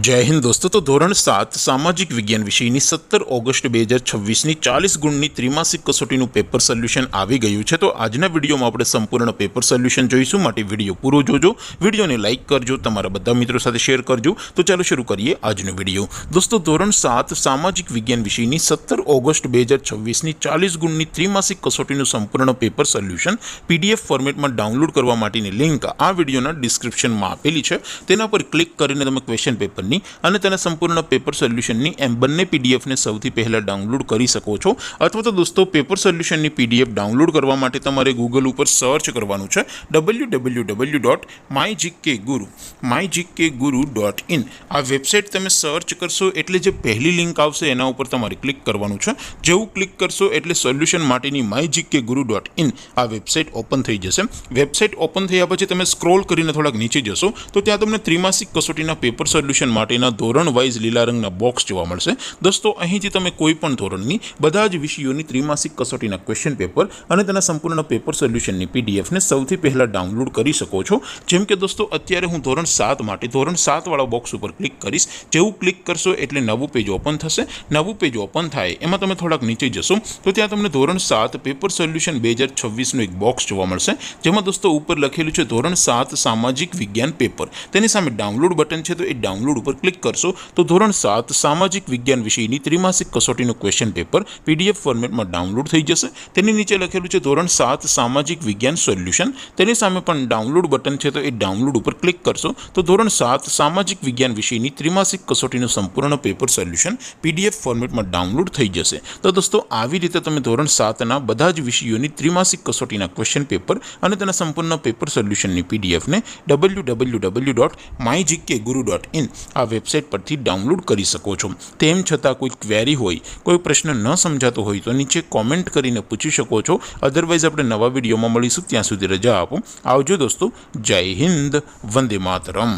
जय हिंद दोस्तों। तो धोरण 7 सामाजिक विज्ञान विषयની 17 ઓગસ્ટ 2026ની 40 ગુણની ત્રિમાસિક કસોટીનું પેપર સોલ્યુશન આવી ગયું છે। તો આજના વિડીયોમાં આપણે સંપૂર્ણ પેપર સોલ્યુશન જોઈશું, માટે વિડીયો પૂરો જોજો, વિડીયોને લાઇક કરજો, તમારા બધા મિત્રો સાથે શેર કરજો। તો ચાલો શરૂ કરીએ આજનો વિડીયો। દોસ્તો ધોરણ 7 સામાજિક વિજ્ઞાન વિષયની 17 ઓગસ્ટ 2026ની 40 ગુણની ત્રિમાસિક કસોટીનું સંપૂર્ણ પેપર સોલ્યુશન પીડીએફ ફોર્મેટમાં ડાઉનલોડ કરવા માટેની લિંક આ વિડીયોના ડિસ્ક્રિપ્શનમાં આપેલી છે। તેના પર ક્લિક કરીને તમે ક્વેશ્ચન પેપરની અને તેના સંપૂર્ણ પેપર સોલ્યુશનની એમ બંને પીડીએફને સૌથી પહેલાં ડાઉનલોડ કરી શકો છો। અથવા તો દોસ્તો પેપર સોલ્યુશનની પીડીએફ ડાઉનલોડ કરવા માટે તમારે ગૂગલ ઉપર સર્ચ કરવાનું છે www.mygkguru.in। આ વેબસાઇટ તમે સર્ચ કરશો એટલે જે પહેલી લિંક આવશે એના ઉપર તમારે ક્લિક કરવાનું છે। જેવું ક્લિક કરશો એટલે સોલ્યુશન માટેની mygkguru.in આ વેબસાઇટ ઓપન થઈ જશે। વેબસાઇટ ઓપન થયા પછી તમે સ્ક્રોલ કરીને થોડાક નીચે જશો તો ત્યાં તમને ત્રિમાસિક કસોટીના પેપર સોલ્યુશન માટેના ધોરણ વાઇઝ લીલા રંગના બોક્સ જોવા મળશે। દોસ્તો અહીંથી તમે કોઈ પણ ધોરણની બધા જ વિષયોની ત્રિમાસિક કસોટીના ક્વેશ્ચન પેપર અને તેના સંપૂર્ણ પેપર સોલ્યુશનની પીડીએફને સૌથી પહેલાં ડાઉનલોડ કરી શકો છો। જેમ કે દોસ્તો અત્યારે હું ધોરણ 7 માટે ધોરણ 7 વાળા બોક્સ ઉપર ક્લિક કરીશ। જેવું ક્લિક કરશો એટલે નવું પેજ ઓપન થશે। નવું પેજ ઓપન થાય એમાં તમે થોડાક નીચે જશો તો ત્યાં તમને ધોરણ 7 પેપર સોલ્યુશન 2026નું એક બોક્સ જોવા મળશે, જેમાં દોસ્તો ઉપર લખેલું છે ધોરણ 7 સામાજિક વિજ્ઞાન પેપર। તેની સામે ડાઉનલોડ બટન છે, તો એ ડાઉનલોડ ઉપર ક્લિક કરશો તો ધોરણ 7 સામાજિક વિજ્ઞાન વિષયની ત્રિમાસિક કસોટીનું ક્વેશ્ચન પેપર પીડીએફ ફોર્મેટમાં ડાઉનલોડ થઈ જશે। તેની નીચે લખેલું છે ધોરણ 7 સામાજિક વિજ્ઞાન સોલ્યુશન। તેની સામે પણ ડાઉનલોડ બટન છે, તો એ ડાઉનલોડ ઉપર ક્લિક કરશો તો ધોરણ 7 સામાજિક વિજ્ઞાન વિષયની ત્રિમાસિક કસોટીનું સંપૂર્ણ પેપર સોલ્યુશન પીડીએફ ફોર્મેટમાં ડાઉનલોડ થઈ જશે। તો દોસ્તો આવી રીતે તમે ધોરણ 7ના બધા જ વિષયોની ત્રિમાસિક કસોટીના ક્વેશ્ચન પેપર અને તેના સંપૂર્ણ પેપર સોલ્યુશનની પીડીએફને www.mygkguru.in આ વેબસાઇટ પરથી ડાઉનલોડ કરી શકો છો। તેમ છતાં કોઈ ક્વેરી હોય, કોઈ પ્રશ્ન ન સમજાતો હોય તો નીચે કોમેન્ટ કરીને પૂછી શકો છો। અધરવાઇઝ આપણે નવા વિડીયોમાં મળીશું, ત્યાં સુધી રજા આપો। આવજો દોસ્તો, જય હિન્દ, વંદે માતરમ।